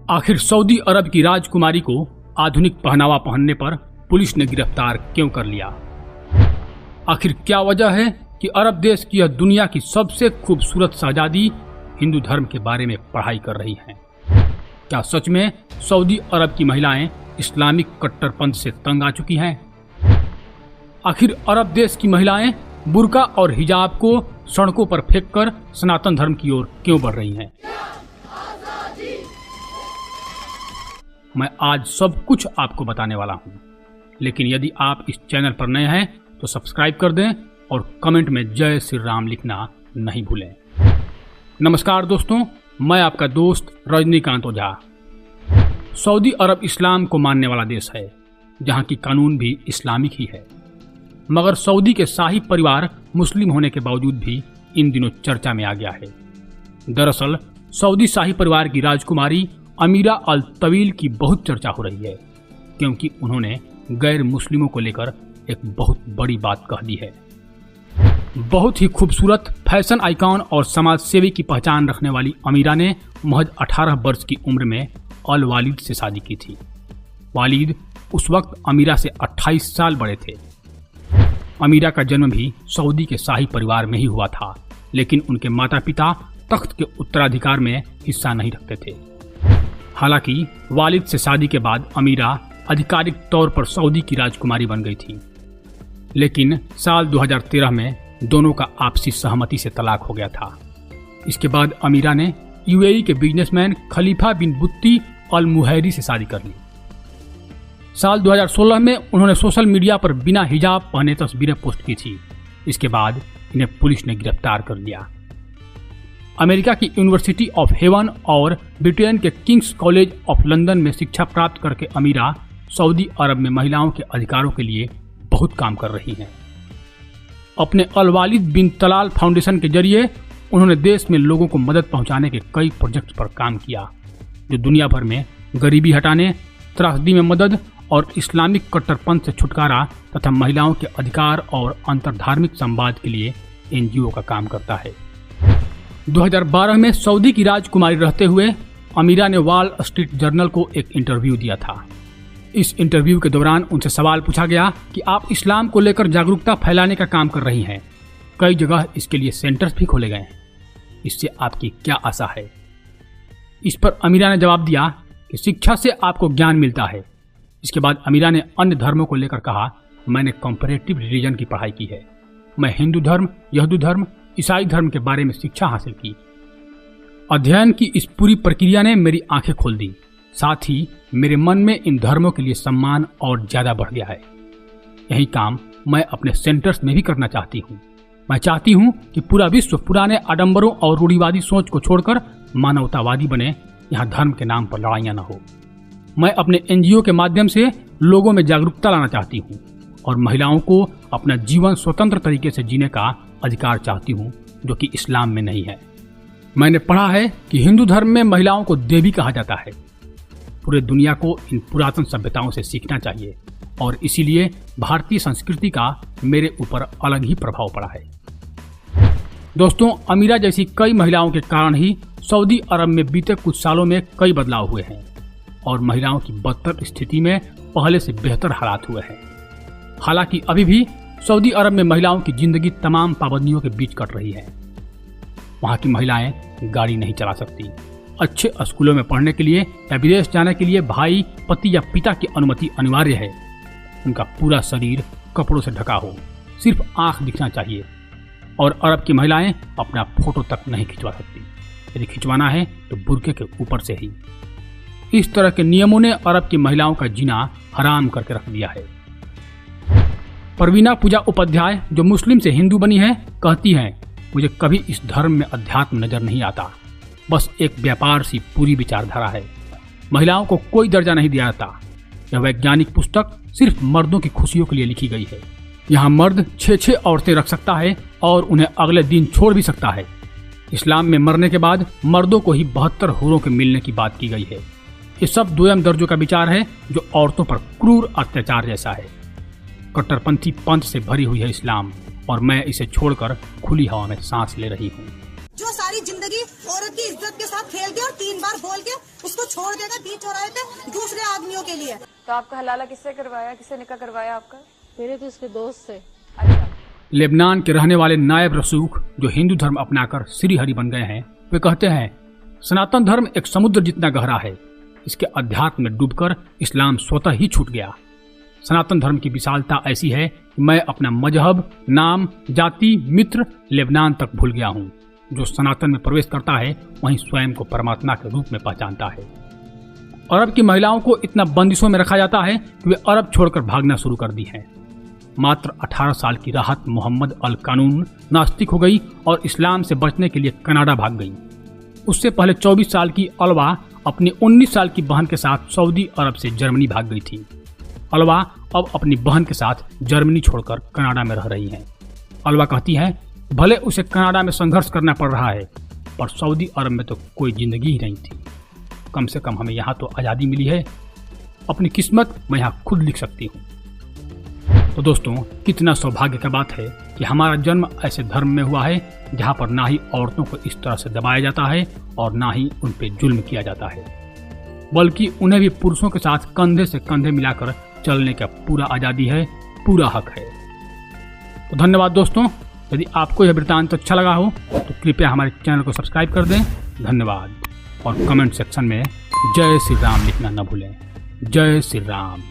आखिर सऊदी अरब की राजकुमारी को आधुनिक पहनावा पहनने पर पुलिस ने गिरफ्तार क्यों कर लिया? आखिर क्या वजह है कि अरब देश की यह दुनिया की सबसे खूबसूरत शहजादी हिंदू धर्म के बारे में पढ़ाई कर रही हैं? क्या सच में सऊदी अरब की महिलाएं इस्लामिक कट्टरपंथ से तंग आ चुकी हैं? आखिर अरब देश की महिलाएं बुर्का और हिजाब को सड़कों पर फेंककर सनातन धर्म की ओर क्यों बढ़ रही हैं? मैं आज सब कुछ आपको बताने वाला हूं, लेकिन यदि आप इस चैनल पर नए हैं तो सब्सक्राइब कर दें और कमेंट में जय श्री राम लिखना नहीं भूलें। नमस्कार दोस्तों, मैं आपका दोस्त रजनीकांत ओझा। सऊदी अरब इस्लाम को मानने वाला देश है, जहां की कानून भी इस्लामिक ही है। मगर सऊदी के शाही परिवार मुस्लिम होने के बावजूद भी इन दिनों चर्चा में आ गया है। दरअसल सऊदी शाही परिवार की राजकुमारी अमीरा अल तवील की बहुत चर्चा हो रही है, क्योंकि उन्होंने गैर मुस्लिमों को लेकर एक बहुत बड़ी बात कह दी है। बहुत ही खूबसूरत फैशन आइकॉन और समाज सेवी की पहचान रखने वाली अमीरा ने महज 18 वर्ष की उम्र में अल वालिद से शादी की थी। वालिद उस वक्त अमीरा से 28 साल बड़े थे। अमीरा का जन्म भी सऊदी के शाही परिवार में ही हुआ था, लेकिन उनके माता पिता तख्त के उत्तराधिकार में हिस्सा नहीं रखते थे। हालांकि वालिद से शादी के बाद अमीरा आधिकारिक तौर पर सऊदी की राजकुमारी बन गई थी, लेकिन साल 2013 में दोनों का आपसी सहमति से तलाक हो गया था। इसके बाद अमीरा ने यूएई के बिजनेसमैन खलीफा बिन बुत्ती अल मुहैरी से शादी कर ली। साल 2016 में उन्होंने सोशल मीडिया पर बिना हिजाब पहने तस्वीरें पोस्ट की थी। इसके बाद इन्हें पुलिस ने गिरफ्तार कर लिया। अमेरिका की यूनिवर्सिटी ऑफ हेवन और ब्रिटेन के किंग्स कॉलेज ऑफ लंदन में शिक्षा प्राप्त करके अमीरा सऊदी अरब में महिलाओं के अधिकारों के लिए बहुत काम कर रही हैं। अपने अल वालिद बिन तलाल फाउंडेशन के जरिए उन्होंने देश में लोगों को मदद पहुंचाने के कई प्रोजेक्ट्स पर काम किया, जो दुनिया भर में गरीबी हटाने, त्रासदी में मदद और इस्लामिक कट्टरपंथ से छुटकारा तथा महिलाओं के अधिकार और अंतर्धार्मिक संवाद के लिए एनजीओ का काम करता है। 2012 में सऊदी की राजकुमारी रहते हुए अमीरा ने वॉल स्ट्रीट जर्नल को एक इंटरव्यू दिया था। इस इंटरव्यू के दौरान उनसे सवाल पूछा गया कि आप इस्लाम को लेकर जागरूकता फैलाने का काम कर रही हैं। कई जगह इसके लिए सेंटर्स भी खोले गए हैं। इससे आपकी क्या आशा है? इस पर अमीरा ने जवाब दिया कि शिक्षा से आपको ज्ञान मिलता है। इसके बाद अमीरा ने अन्य धर्मों को लेकर कहा, मैंने कंपैरेटिव रिलीजन की पढ़ाई की है। मैं हिंदू धर्म, यहूदी धर्म, ईसाई धर्म के बारे में शिक्षा हासिल की। अध्ययन की इस पूरी प्रक्रिया ने मेरी आंखें खोल दी। साथ ही मेरे मन में इन धर्मों के लिए सम्मान और ज्यादा बढ़ गया है। यही काम मैं अपने सेंटर्स में भी करना चाहती हूँ। मैं चाहती हूँ कि पूरा विश्व पुराने आडंबरों और रूढ़िवादी सोच को छोड़कर मानवतावादी बने। यहाँ धर्म के नाम पर लड़ाइयाँ न हो। मैं अपने एनजीओ के माध्यम से लोगों में जागरूकता लाना चाहती हूँ और महिलाओं को अपना जीवन स्वतंत्र तरीके से जीने का अधिकार चाहती हूँ, जो कि इस्लाम में नहीं है। मैंने पढ़ा है कि हिंदू धर्म में महिलाओं को देवी कहा जाता है। पूरे दुनिया को इन पुरातन सभ्यताओं से सीखना चाहिए और इसीलिए भारतीय संस्कृति का मेरे ऊपर अलग ही प्रभाव पड़ा है। दोस्तों, अमीरा जैसी कई महिलाओं के कारण ही सऊदी अरब में बीते कुछ सालों में कई बदलाव हुए हैं और महिलाओं की बदतर स्थिति में पहले से बेहतर हालात हुए हैं। हालांकि अभी भी सऊदी अरब में महिलाओं की जिंदगी तमाम पाबंदियों के बीच कट रही है। वहां की महिलाएं गाड़ी नहीं चला सकती, अच्छे स्कूलों में पढ़ने के लिए या विदेश जाने के लिए भाई, पति या पिता की अनुमति अनिवार्य है। उनका पूरा शरीर कपड़ों से ढका हो, सिर्फ आंख दिखना चाहिए। और अरब की महिलाएं अपना फोटो तक नहीं खिंचवा सकती। यदि खिंचवाना है तो बुर्के के ऊपर से ही। इस तरह के नियमों ने अरब की महिलाओं का जीना हराम करके रख दिया है। परवीना पूजा उपाध्याय, जो मुस्लिम से हिंदू बनी है, कहती हैं, मुझे कभी इस धर्म में अध्यात्म नजर नहीं आता। बस एक व्यापार सी पूरी विचारधारा है। महिलाओं को कोई दर्जा नहीं दिया जाता। यह वैज्ञानिक पुस्तक सिर्फ मर्दों की खुशियों के लिए लिखी गई है। यहाँ मर्द 6 औरतें रख सकता है और उन्हें अगले दिन छोड़ भी सकता है। इस्लाम में मरने के बाद मर्दों को ही 72 हूरों के मिलने की बात की गई है। ये सब दोयम दर्जों का विचार है, जो औरतों पर क्रूर अत्याचार जैसा है। कट्टरपंथी पंथ से भरी हुई है इस्लाम, और मैं इसे छोड़कर खुली हवा में सांस ले रही हूँ। जो सारी जिंदगी औरत की इज्जत के साथ खेल के और 3 बार बोल के उसको छोड़ देगा बीच चौराहे पे दूसरे आदमियों के लिए। तो आपका हलाला किससे करवाया, किससे निकाह करवाया आपका? मेरे तो उसके दोस्त से। अच्छा। लेबनान के रहने वाले नायब रसूख जो हिंदू धर्म अपनाकर श्रीहरि बन गए हैं, वे कहते हैं सनातन धर्म एक समुद्र जितना गहरा है, इसके अध्यात्म में डूबकर इस्लाम स्वतः ही छूट गया। सनातन धर्म की विशालता ऐसी है कि मैं अपना मजहब, नाम, जाति, मित्र लेबनान तक भूल गया हूँ। जो सनातन में प्रवेश करता है वहीं स्वयं को परमात्मा के रूप में पहचानता है। अरब की महिलाओं को इतना बंदिशों में रखा जाता है कि वे अरब छोड़कर भागना शुरू कर दी हैं। मात्र 18 साल की राहत मोहम्मद अल कानून नास्तिक हो गई और इस्लाम से बचने के लिए कनाडा भाग गई। उससे पहले 24 साल की अलवा अपनी 19 साल की बहन के साथ सऊदी अरब से जर्मनी भाग गई थी। अलवा अब अपनी बहन के साथ जर्मनी छोड़कर कनाडा में रह रही हैं। अलवा कहती है भले उसे कनाडा में संघर्ष करना पड़ रहा है, पर सऊदी अरब में तो कोई जिंदगी ही नहीं थी। कम से कम हमें यहाँ तो आज़ादी मिली है, अपनी किस्मत मैं यहाँ खुद लिख सकती हूँ। तो दोस्तों, कितना सौभाग्य की बात है कि हमारा जन्म ऐसे धर्म में हुआ है जहाँ पर ना ही औरतों को इस तरह से दबाया जाता है और ना ही उन पे जुल्म किया जाता है, बल्कि उन्हें भी पुरुषों के साथ कंधे से कंधे मिलाकर चलने का पूरा आज़ादी है, पूरा हक है। तो धन्यवाद दोस्तों। यदि आपको यह वृत्तांत अच्छा लगा हो तो कृपया हमारे चैनल को सब्सक्राइब कर दें। धन्यवाद। और कमेंट सेक्शन में जय श्री राम लिखना न भूलें। जय श्री राम।